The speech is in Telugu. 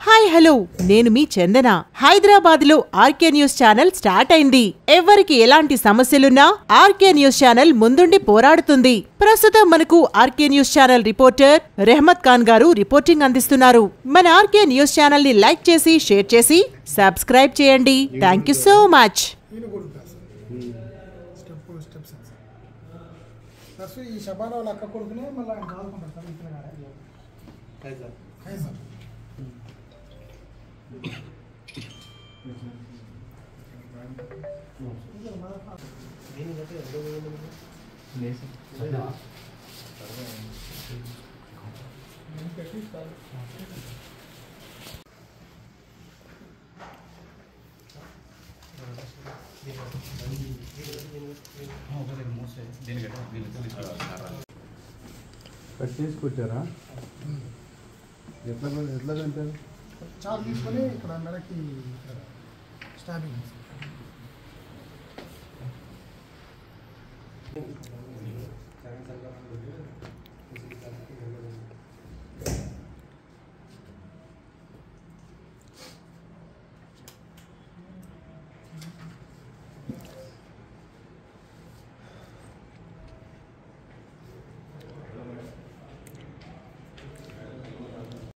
హాయ్ హలో నేను మీ చందన. హైదరాబాద్ లో ఆర్కే న్యూస్ ఛానల్ స్టార్ట్ అయింది. ఎవరికి ఎలాంటి సమస్యలున్నా ఆర్కే న్యూస్ ఛానల్ ముందుండి పోరాడుతుంది. ప్రస్తుతం మనకు RK news channel reporter Rehmat Khan గారు రిపోర్టింగ్ అందిస్తున్నారు. మన ఆర్కే న్యూస్ ఛానల్ ని లైక్ చేసి షేర్ చేసి సబ్స్క్రైబ్ చేయండి. Thank you so much. ఈ శబాన వాళ్ళ అక్క కొడుకునే మళ్ళీ ఆయన కాదుకుంటారు సార్ ఇక్కడ కైజర్ కట్ చేసి కొట్టారా? ఎట్లా అంటారు? చాలు తీసుకొని ఇక్కడ మెడకి స్టాబింగ్